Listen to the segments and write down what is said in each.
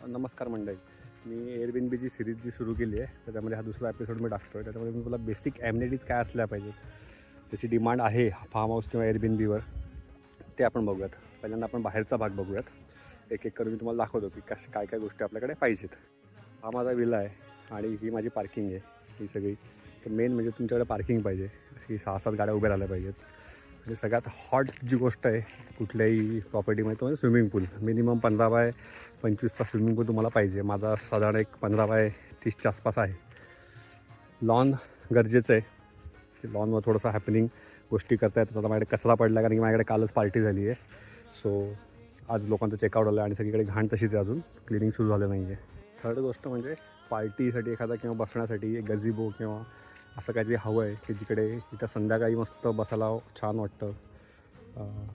नमस्कार मंडळी. मी एअरबीएनबीची सिरीज जी सुरू केली आहे त्याच्यामध्ये हा दुसरा एपिसोड मी टाकतो आहे. त्याच्यामध्ये मी तुला बेसिक ॲम्युनिटीज काय असल्या पाहिजेत, त्याची डिमांड आहे फार्म हाऊस किंवा एअरबीएनबीवर, ते आपण बघूयात. पहिल्यांदा आपण बाहेरचा भाग बघूयात. एक एक करून मी तुम्हाला दाखवतो की काय काय गोष्टी आपल्याकडे पाहिजेत. हा माझा विला आहे आणि ही माझी पार्किंग आहे ही सगळी. तर मेन म्हणजे तुमच्याकडे पार्किंग पाहिजे, अशी 6-7 गाड्या उभ्या राहिल्या पाहिजेत. आणि सगळ्यात हॉट जी गोष्ट आहे कुठल्याही प्रॉपर्टीमध्ये तो म्हणजे स्विमिंग पूल. मिनिमम 15x25चा स्विमिंग पूल तुम्हाला पाहिजे. माझा साधारण एक 15x30च्या आसपास आहे. लॉन गरजेचं आहे की लॉनवर थोडंसं हॅपनिंग गोष्टी करता येतात. आता माझ्याकडे कचरा पडला कारण की माझ्याकडे कालच पार्टी झाली आहे. सो आज लोकांचं चेकआउट आलं आणि सगळीकडे घाण तशीच आहे, अजून क्लिनिंग सुरू झालं नाही आहे. थर्ड गोष्ट म्हणजे पार्टीसाठी एखादा किंवा बसण्यासाठी एक गझिबो किंवा असं काहीतरी हवं आहे की जिकडे इथं संध्याकाळी मस्त बसायला छान वाटतं,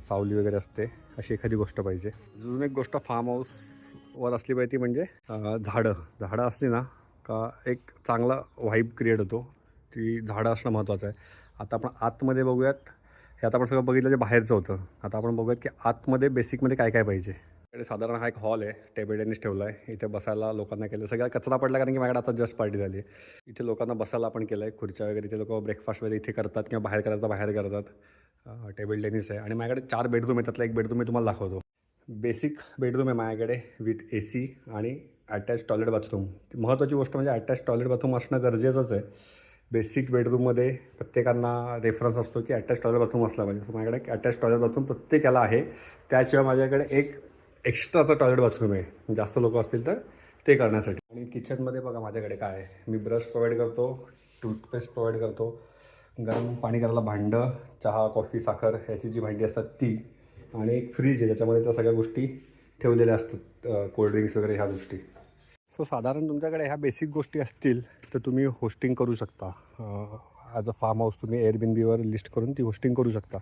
सावली वगैरे असते, अशी एखादी गोष्ट पाहिजे. अजून एक गोष्ट फार्म हाऊसवर असली पाहिजे ती म्हणजे झाडं असली ना का एक चांगला व्हाईब क्रिएट होतो. ती झाडं असणं महत्त्वाचं आहे. आता आपण आतमध्ये बघूयात. हे आता आपण सगळं बघितलं जे बाहेरचं होतं. आता आपण बघूयात की आतमध्ये बेसिकमध्ये काय काय पाहिजे. साधारण हा एक हॉल आहे, टेबल टेनिस ठेवला आहे इथे बसायला. लोकांना केलं सगळा कचरा पडला कारण की माझ्याकडे आता जस्ट पार्टी झाली आहे. इथे लोकांना बसायला आपण केलं आहे, खुर्च्या वगैरे. इथे लोक ब्रेकफास्ट वगैरे इथे करतात किंवा बाहेर करायचं बाहेर करतात. टेबल टेनिस आहे आणि माझ्याकडे 4 बेडरूम आहे. त्यातला एक बेडरूम मी तुम्हाला दाखवतो. बेसिक बेडरूम आहे माझ्याकडे विथ AC आणि अटॅच टॉयलेट बाथरूम. महत्त्वाची गोष्ट म्हणजे अटॅच टॉयलेट बाथरूम असणं गरजेचंच आहे. बेसिक बेडरूममध्ये प्रत्येकांना रेफरन्स असतो की अटॅच टॉयलेट बाथरूम असला पाहिजे. माझ्याकडे अटॅच टॉयलेट बाथरूम प्रत्येकाला आहे. त्याशिवाय माझ्याकडे एक एक्स्ट्राचं टॉयलेट बाथरूम आहे जास्त लोक असतील तर ते करण्यासाठी. आणि किचनमध्ये बघा माझ्याकडे काय आहे. मी ब्रश प्रोव्हाइड करतो, टूथपेस्ट प्रोव्हाइड करतो, गरम पाणी करायला भांडं, चहा कॉफी साखर ह्याची जी भांडी असतात ती, आणि एक फ्रीज आहे ज्याच्यामध्ये त्या सगळ्या गोष्टी ठेवलेल्या असतात, कोल्ड्रिंक्स वगैरे ह्या गोष्टी. सो साधारण तुमच्याकडे ह्या बेसिक गोष्टी असतील तर तुम्ही होस्टिंग करू शकता. ॲज अ फार्म हाऊस तुम्ही एअरबीएनबीवर लिस्ट करून ती होस्टिंग करू शकता.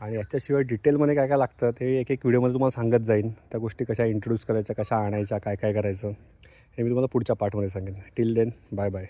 आणि याच्याशिवाय डिटेलमध्ये काय काय लागतं ते एक एक व्हिडिओमध्ये तुम्हाला सांगत जाईन. त्या गोष्टी कशा इंट्रोड्यूस करायच्या, कशा आणायच्या, काय काय करायचं हे मी तुम्हाला पुढच्या पार्टमध्ये सांगेन. Till then bye bye.